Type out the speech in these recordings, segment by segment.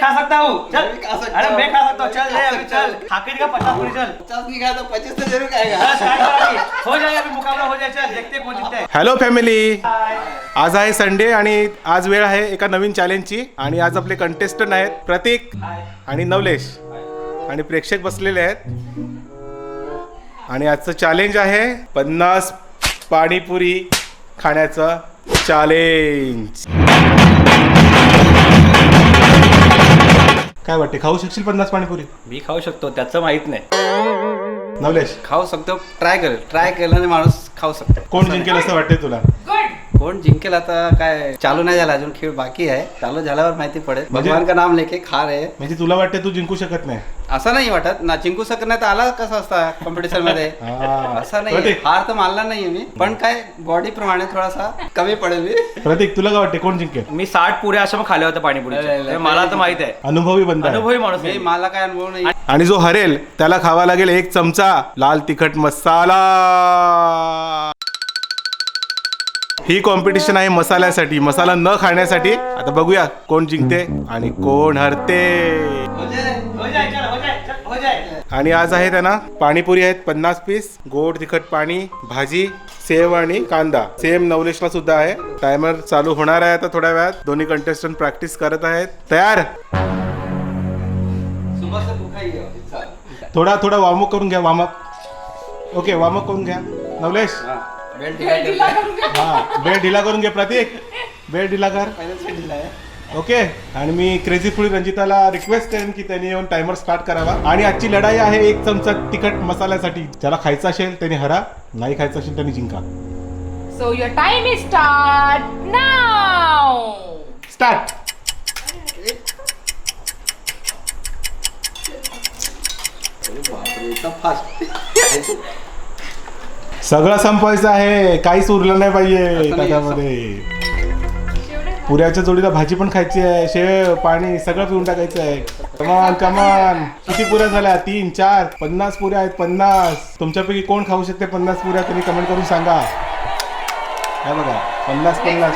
खा सकता हूँ चल। अरे मैं खा सकता हूँ, चल ले अभी चल। खाके का 50 पूरी चल। 50 नहीं खाया तो 25 तो जरूर खाएगा। हो जाए अभी मुकाबला हो जाए, चल देखते हैं कौन जीतता है। हॅलो फॅमिली, आज आहे संडे आणि आज वेळ आहे एका नवीन चॅलेंजची. आणि आज आपले कंटेस्टंट आहेत प्रतीक आणि नवलेश आणि प्रेक्षक बसलेले आहेत. आणि आजचं चॅलेंज आहे 50 पाणीपुरी खाण्याचं चॅलेंज. काय वाटते, खाऊ शकशील 50 पाणीपुरी? मी खाऊ शकतो, त्याचं माहित नाही. नवलेश खाऊ शकतो, ट्राय केल्याने माणूस खाऊ शकतो. कोण जिंकेल असं वाटते तुला? कोण जिंकेल आता काय चालू नाही झाला अजून, खेळ बाकी आहे. चालू झाल्यावर माहिती पडेल. भगवान का नाम लेके खा रहे. म्हणजे तुला वाटते तू जिंकू शकत नाही? असं नाही वाटत ना, जिंकू शकत नाही तर आला कसं असता कॉम्पिटिशन मध्ये. असं नाही, हार तर मानला नाहीये मी, पण काय बॉडी प्रमाणे थोडासा कमी पडेल मी. प्रतीक तुला काय वाटते कोण जिंकेल? मी 60 पुऱ्या अशा खाल्ल्या होत्या पाणीपुरी, मला तर माहित आहे. अनुभवी बंद आहे. अनुभवी माणूस मी, मला काय अनुभव नाही. आणि जो हरेल त्याला खावा लागेल 1 चमचा लाल तिखट मसाला. ही कॉम्पिटिशन आहे मसाल्यासाठी, मसाला न खाण्यासाठी. आता बघूया कोण जिंकते आणि कोण हरते. आणि आज आहे त्यांना पाणीपुरी आहेत 50 पीस, गोड तिखट पाणी, भाजी, सेव आणि कांदा. सेम नवलेशला सुद्धा आहे. टायमर चालू होणार आहे आता थोड्या वेळात. दोन्ही कंटेस्टंट प्रॅक्टिस करत आहेत. तयार? थोडा वॉर्मअप करून घ्या. वॉर्मअप ओके, वॉर्मअप करून घ्या. नवलेश बेल्ट ढिला करून घे. प्रतीक बेल्ट ढिला कर. ओके. आणि मी क्रेझी फूड रंजिताला रिक्वेस्ट करेन की त्यांनी येऊन टायमर स्टार्ट करावा. आणि आजची लढाई आहे 1 चमचा तिखट मसाल्यासाठी. ज्याला खायचं असेल त्याने हरा, नाही खायचं असेल त्याने जिंका. So your time is start now. Start. सगळं संपवायचं आहे, काहीच उरलं नाही पाहिजे त्याच्यामध्ये. पुऱ्याच्या जोडीला भाजी पण खायची आहे, शेव पाणी सगळं पिऊन टाकायचं आहे. कमान. किती पुऱ्या झाल्या? 3 4 50 पुऱ्या आहेत. 50. तुमच्यापैकी कोण खाऊ शकते 50 पुऱ्या? तुम्ही कमेंट करून सांगा. हे बघा 50 पुऱ्या.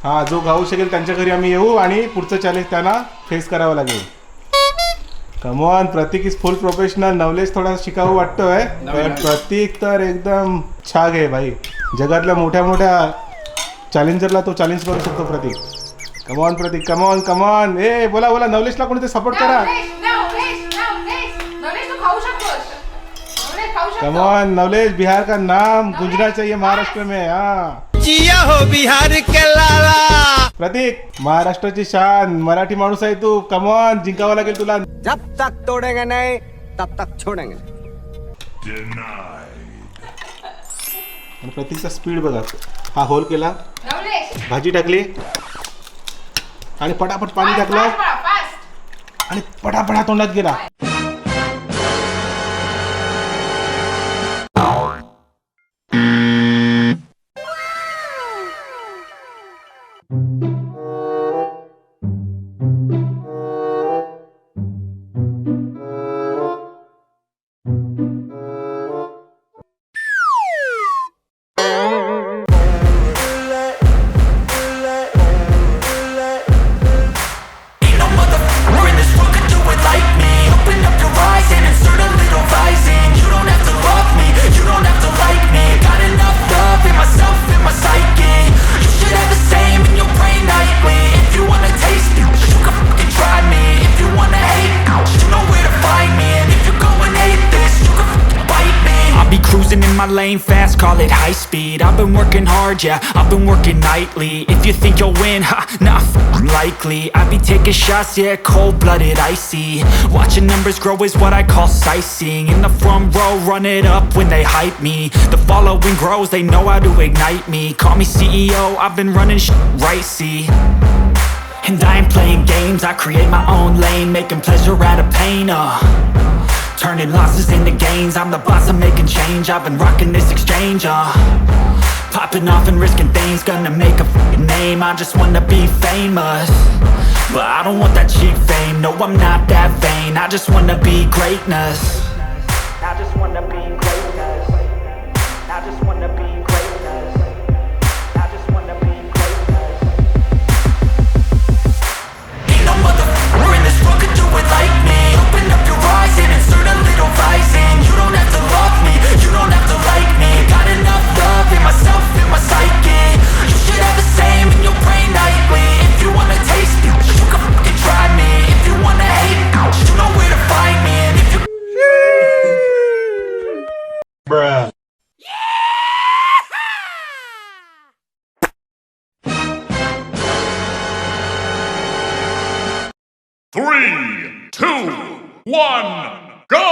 हा, जो खाऊ शकेल त्यांच्या घरी आम्ही येऊ आणि पुढचं चॅलेंज त्यांना फेस करावं लागेल. Come on, Pratik is full professional. Navlesh थोडा शिकाऊ वाटतोय, पण प्रतीक तर एकदम छाग आहे भाई. जगातल्या मोठ्या चॅलेंजरला तो चॅलेंज करू शकतो प्रतीक. कमॉन प्रतीक, कमॉन. ए बोला नवलेशला कोणीतरी सपोर्ट करा. कमॉन नवलेश, बिहार का नाम गुंजना चाहिए महाराष्ट्र में. हाँ जिया हो बिहार के लाला. प्रतीक महाराष्ट्राची शान, मराठी माणूस आहे तू. कमॉन, जिंकावं लागेल तुला. जब तक तोड़ेंगे नहीं तब तक छोड़ेंगे. आणि प्रतीकचा स्पीड बघा. हा होल केला, भाजी टाकली आणि पटापट पाणी टाकलं आणि पटापट तोंडात गेला. my lane fast, call it high speed. I've been working hard, yeah, I've been working nightly. If you think you'll win, ha, not likely. I be taking shots, yeah, cold-blooded, icy. Watching numbers grow is what I call sightseeing. In the front row, run it up when they hype me. The following grows, they know how to ignite me. Call me CEO, I've been running right, see. And I ain't playing games, I create my own lane, making pleasure out of pain, turning losses into gains. I'm the boss, I'm making change. I've been rocking this exchange, popping off and risking things. Gonna make a f***ing name. I just wanna be famous, but I don't want that cheap fame. No, I'm not that vain. I just wanna be greatness. I just wanna be greatness. I just wanna be greatness. I just wanna be greatness. Ain't no motherfucker 3, 2, 1, go!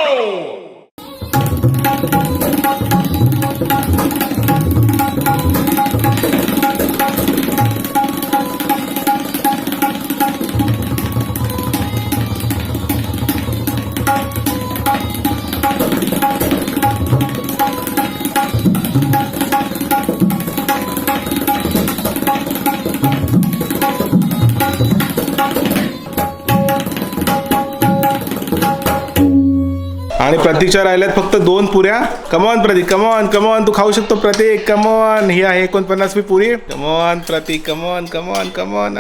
आणि प्रतीकच्या राहिल्यात फक्त 2 पुऱ्या. Come on प्रतीक, come on come on, तू खाऊ शकतो प्रतीक, come on. ही आहे 49वी पुरी. Come on प्रतीक, come on come on come on.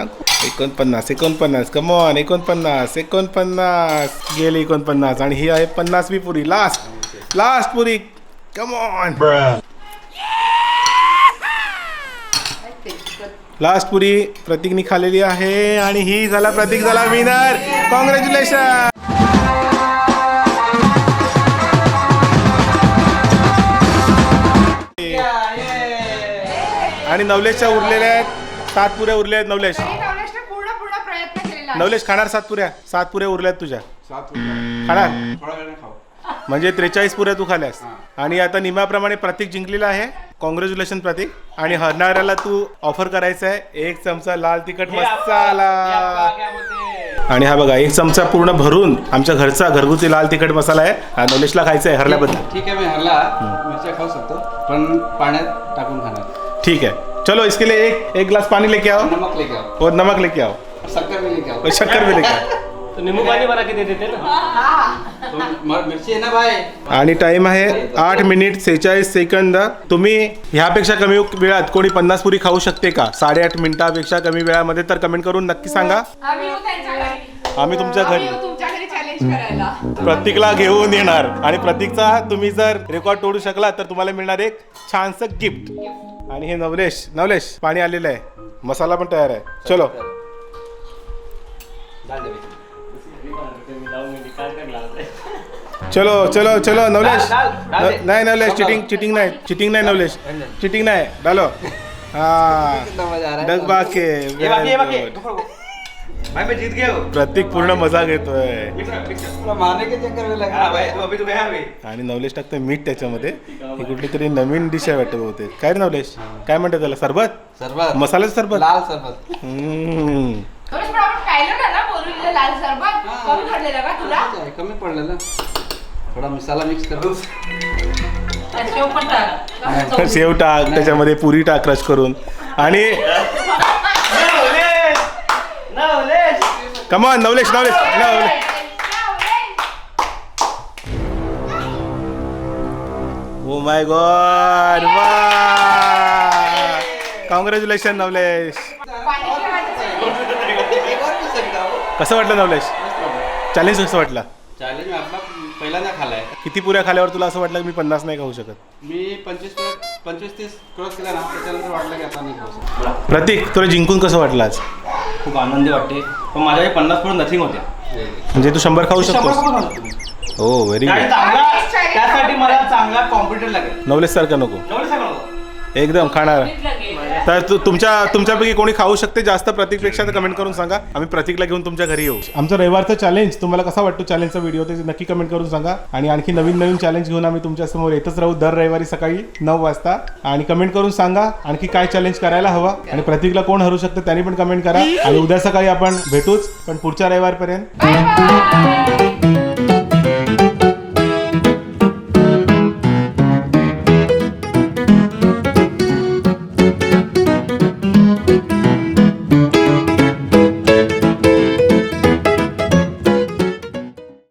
49 49, come on 49 49, गेली 49. आणि ही आहे 50वी पुरी, लास्ट पुरी. कमॉन, लास्ट पुरी प्रतीकनी खाल्लेली आहे आणि ही झाला, प्रतीक झाला विनर. कॉंग्रॅच्युलेशन. आणि नवलेशच्या उरलेल्या आहेत 7 पुऱ्या उरल्या आहेत. नवलेश, नवलेशने पूर्ण प्रयत्न केलेला आहे. नवलेश खाणार 7 पुऱ्या? 7 पुऱ्या उरल्या आहेत तुझ्या. खाणार म्हणजे 43 पुऱ्या तू खाल्यास. आणि आता नियमाप्रमाणे प्रतीक जिंकलेला आहे. कॉंग्रॅच्युलेशन प्रतीक. आणि हरणाऱ्याला तू ऑफर करायचं आहे 1 चमचा लाल तिखट मसाला. आणि हा बघा 1 चमचा पूर्ण भरून आमच्या घरचा घरगुती लाल तिखट मसाला आहे. हा नवलेशला खायचा आहे हरल्याबद्दल. ठीक आहे, मी हरला मिरच्या खाऊ शकतो पण पाण्यात टाकून खाणार. ठीक है, चलो इसके लिए एक गिलास पानी लेके आओ. नमक लेके आओ और नमक लेके आओ. शक्कर भी लेके आओ. और शक्कर भी लेके आओ. तो नींबू पानी बना के दे देते ना. तो मिरची आहे ना भाई. आणि टाइम आहे 8 मिनिट 46 सेकंद. तुम्ही ह्यापेक्षा कमी वेळात कोणी 50 पुरी खाऊ शकते का? 8.5 मिनिटापेक्षा कमी वेळामध्ये तर कमेंट करून नक्की सांगा. आम्ही येऊ त्यांच्या घरी. आम्ही तुमच्या घरी तुमच्या घरी चॅलेंज करायला. प्रतीकला घेऊन येणार. आणि प्रतीकचा तुम्ही जर रेकॉर्ड तोडू शकला तर तुम्हाला मिळणार एक छानसं गिफ्ट. आणि हे नवलेश पाणी आलेलं आहे, मसाला पण तयार आहे. चलो चलो चलो चलो नवलेश. नाही नवलेश, चिटिंग नाही नवलेश, चिटिंग नाही. डालो. डगबा के. भाई मैं जीत गया हूँ. प्रतीक पूर्ण मजा घेतोय. मारने के चक्कर में लगा. भाई तू अभी तो गया अभी. आणि नवलेश टाकतोय मीठ त्याच्यामध्ये. ही कुठली तरी नवीन डिश आहे वाटत होते. काय रे नवलेश, काय म्हणतात त्याला? सरबत, मसाल्याचं सरबत, लाल सरबत. नवलेश, पण आपण पाहिलं ना बोललेलं लाल सरबत कमी पडलेलं का तुला? कमी पडलेलं. थोडा मसाला मिक्स कर. शेव पण टाक. शेव टाक त्याच्यामध्ये, पुरी टाक क्रश करून. आणि come on Navlesh. Oh my God, वा, कॉंग्रॅच्युलेशन नवलेश. कसं वाटलं नवलेश? चॅलेंज कसं वाटलं? चॅलेंज आपला पहिल्यांदा खाल्लाय. किती पुऱ्या खाल्यावर तुला असं वाटलं की मी 50 नाही खाऊ शकत? मी 25-30 क्रॉस केला ना, त्याच्यानंतर वाटलं की आता नाही खाऊ शकत. प्रतीक, तुला जिंकून कसं वाटलं आज? खूप आनंदी वाटते. पण माझ्या 50 पुढे नथिंग होत्या. म्हणजे तू 100 खाऊ शकतोस? हो, व्हेरी गुड. त्यासाठी मला चांगला कॉम्प्युटर लागेल. नवलेश सारखं नको, एवढं सांगा. एकदम खाणार. तर तुमच्यापैकी कोणी खाऊ शकते जास्त प्रतीकपेक्षा तर कमेंट करून सांगा. आम्ही प्रतीकला घेऊन तुमच्या घरी येऊ. आमचं रविवारचं चॅलेंज तुम्हाला कसा वाटतो? चॅलेंजचा व्हिडिओ ते नक्की कमेंट करून सांगा. आणि आणखी नवीन चॅलेंज घेऊन आम्ही तुमच्या समोर येतच राहू दर रविवारी सकाळी 9 वाजता. आणि कमेंट करून सांगा आणखी काय चॅलेंज करायला हवं आणि प्रतीकला कोण हरू शकतं त्यांनी पण कमेंट करा. आणि उद्या सकाळी आपण भेटूच, पण पुढच्या रविवारपर्यंत.